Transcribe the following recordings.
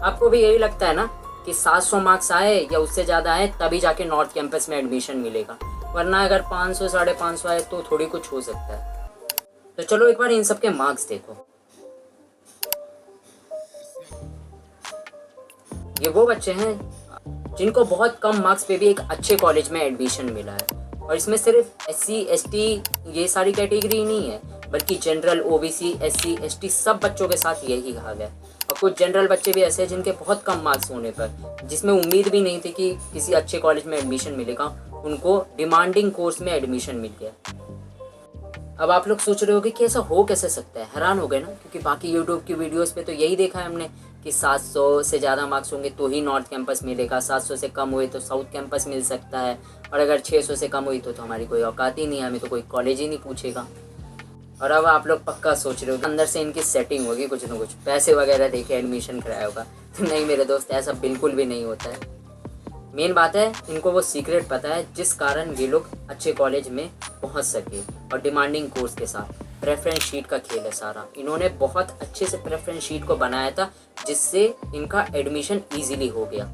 आपको भी यही लगता है ना कि 700 मार्क्स आए या उससे ज़्यादा आए तभी जाके नॉर्थ कैंपस में एडमिशन मिलेगा, वरना अगर 500 550 आए तो थोड़ी कुछ हो सकता है। तो चलो एक बार इन सब के मार्क्स देखो। ये वो बच्चे हैं जिनको बहुत कम मार्क्स पे भी एक अच्छे कॉलेज में एडमिशन मिला है। और इसमें सिर्फ SC ST ये सारी कैटेगरी नहीं है, बल्कि जनरल OBC SC ST सब बच्चों के साथ यही हाल है। और कुछ जनरल बच्चे भी ऐसे हैं जिनके बहुत कम मार्क्स होने पर, जिसमें उम्मीद भी नहीं थी कि किसी अच्छे कॉलेज में एडमिशन मिलेगा, उनको डिमांडिंग कोर्स में एडमिशन मिल गया। अब आप लोग सोच रहे होगे कि ऐसा हो कैसे सकता है, हैरान हो गए ना, क्योंकि बाकी यूट्यूब की वीडियोस पे तो यही देखा है हमने कि 700 से ज़्यादा मार्क्स होंगे तो ही नॉर्थ कैंपस मिलेगा, 700 से कम हुए तो साउथ कैंपस मिल सकता है, और अगर 600 से कम हुई तो हमारी कोई औकात ही नहीं है, हमें तो कोई कॉलेज ही नहीं पूछेगा। और अब आप लोग पक्का सोच रहे हो अंदर से इनकी सेटिंग होगी कुछ ना कुछ, पैसे वगैरह देके एडमिशन कराया होगा। तो नहीं मेरे दोस्त, ऐसा बिल्कुल भी नहीं होता है। मेन बात है इनको वो सीक्रेट पता है जिस कारण ये लोग अच्छे कॉलेज में पहुंच सके, और डिमांडिंग कोर्स के साथ प्रेफरेंस शीट का खेल है सारा। इन्होंने बहुत अच्छे से प्रेफरेंस शीट को बनाया था जिससे इनका एडमिशन ईजिली हो गया।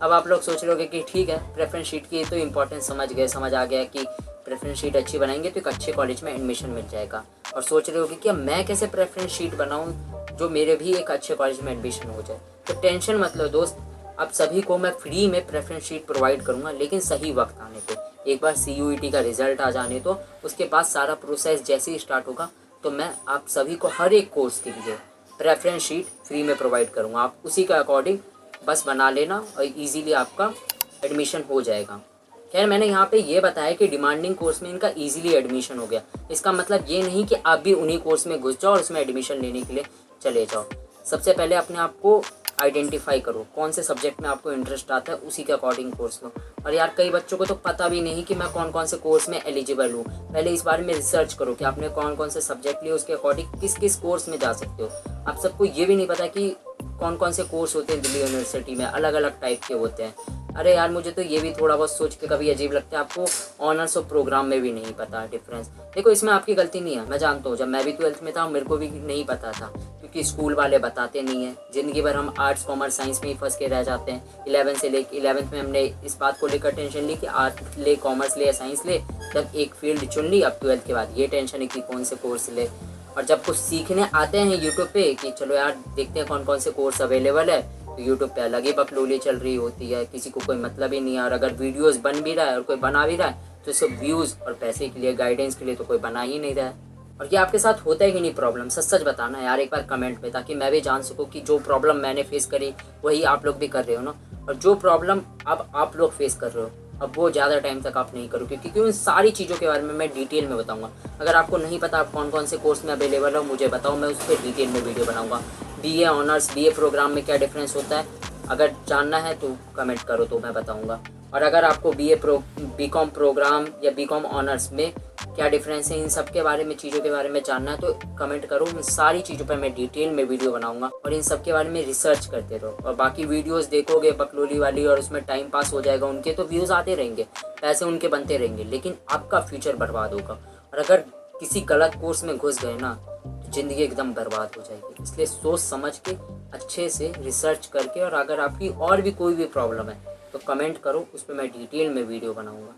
अब आप लोग सोच रहे होगे कि ठीक है, प्रेफरेंस शीट की तो इम्पोर्टेंस समझ आ गया कि प्रेफरेंस शीट अच्छी बनाएंगे तो एक अच्छे कॉलेज में एडमिशन मिल जाएगा। और सोच रहे होगे कि अब मैं कैसे प्रेफरेंस शीट बनाऊं जो मेरे भी एक अच्छे कॉलेज में एडमिशन हो जाए। तो टेंशन मत लो दोस्त, अब सभी को मैं फ्री में प्रेफरेंस शीट प्रोवाइड करूंगा, लेकिन सही वक्त आने पे। एक बार CUET का रिजल्ट आ जाने तो उसके बाद सारा प्रोसेस जैसे ही स्टार्ट होगा तो मैं आप सभी को हर एक कोर्स के लिए प्रेफरेंस शीट फ्री में प्रोवाइड करूंगा। आप उसी के अकॉर्डिंग बस बना लेना और इजीली आपका एडमिशन हो जाएगा। खैर, मैंने यहाँ पे ये बताया कि डिमांडिंग कोर्स में इनका इजीली एडमिशन हो गया, इसका मतलब ये नहीं कि आप भी उन्हीं कोर्स में घुस जाओ और उसमें एडमिशन लेने के लिए चले जाओ। सबसे पहले अपने आप को आइडेंटिफाई करो कौन से सब्जेक्ट में आपको इंटरेस्ट आता है, उसी के अकॉर्डिंग कोर्स लो। और यार, कई बच्चों को तो पता भी नहीं कि मैं कौन कौन से कोर्स में एलिजिबल हूँ। पहले इस बारे में रिसर्च करो कि आपने कौन कौन से सब्जेक्ट लिए, उसके अकॉर्डिंग किस किस कोर्स में जा सकते हो। आप सबको ये भी नहीं पता कि कौन कौन से कोर्स होते हैं दिल्ली यूनिवर्सिटी में, अलग अलग टाइप के होते हैं। अरे यार, मुझे तो ये भी थोड़ा बहुत सोच के कभी अजीब लगता है, आपको ऑनर्स और प्रोग्राम में भी नहीं पता डिफरेंस। देखो, इसमें आपकी गलती नहीं है, मैं जानता हूँ, जब मैं भी 12th में था मेरे को भी नहीं पता था, क्योंकि स्कूल वाले बताते नहीं हैं। ज़िंदगी भर हम आर्ट्स कॉमर्स साइंस में ही फंस के रह जाते हैं। 11th में हमने इस बात को लेकर टेंशन ली कि आर्ट्स ले, कॉमर्स ले या साइंस ले, तब एक फील्ड चुन ली। अब 12th के बाद ये टेंशन है कि कौन से कोर्स ले। और जब कुछ सीखने आते हैं यूट्यूब पे कि चलो यार देखते हैं कौन कौन से कोर्स अवेलेबल है, तो यूट्यूब पे अलग ही बकलोली चल रही होती है, किसी को कोई मतलब ही नहीं है। और अगर वीडियोस बन भी रहा है और कोई बना भी रहा है तो सिर्फ व्यूज़ और पैसे के लिए, गाइडेंस के लिए तो कोई बना ही नहीं रहा है। और ये आपके साथ होता है कि नहीं प्रॉब्लम, सच सच बताना यार एक बार कमेंट में, ताकि मैं भी जान सकूँ कि जो प्रॉब्लम मैंने फेस करी वही आप लोग भी कर रहे हो ना। और जो प्रॉब्लम अब आप लोग फेस कर रहे हो, अब वो ज़्यादा टाइम तक आप नहीं करोगे, क्योंकि उन सारी चीज़ों के बारे में मैं डिटेल में बताऊंगा। अगर आपको नहीं पता आप कौन कौन से कोर्स में अवेलेबल हो, मुझे बताओ, मैं उस पर डिटेल में वीडियो बनाऊंगा। BA ऑनर्स BA प्रोग्राम में क्या डिफरेंस होता है, अगर जानना है तो कमेंट करो तो मैं बताऊंगा। और अगर आपको BCom प्रोग्राम या BCom ऑनर्स में क्या डिफरेंस है, इन सब के बारे में, चीज़ों के बारे में जानना है तो कमेंट करो। उन सारी चीज़ों पर मैं डिटेल में वीडियो बनाऊंगा, और इन सब के बारे में रिसर्च करते रहो। और बाकी वीडियोस देखोगे बकलोली वाली और उसमें टाइम पास हो जाएगा, उनके तो व्यूज़ आते रहेंगे, पैसे उनके बनते रहेंगे, लेकिन आपका फ्यूचर बर्बाद होगा। और अगर किसी गलत कोर्स में घुस गए ना तो ज़िंदगी एकदम बर्बाद हो जाएगी। इसलिए सोच समझ के अच्छे से रिसर्च करके, और अगर आपकी और भी कोई भी प्रॉब्लम है तो कमेंट करो, उस पर मैं डिटेल में वीडियो बनाऊँगा।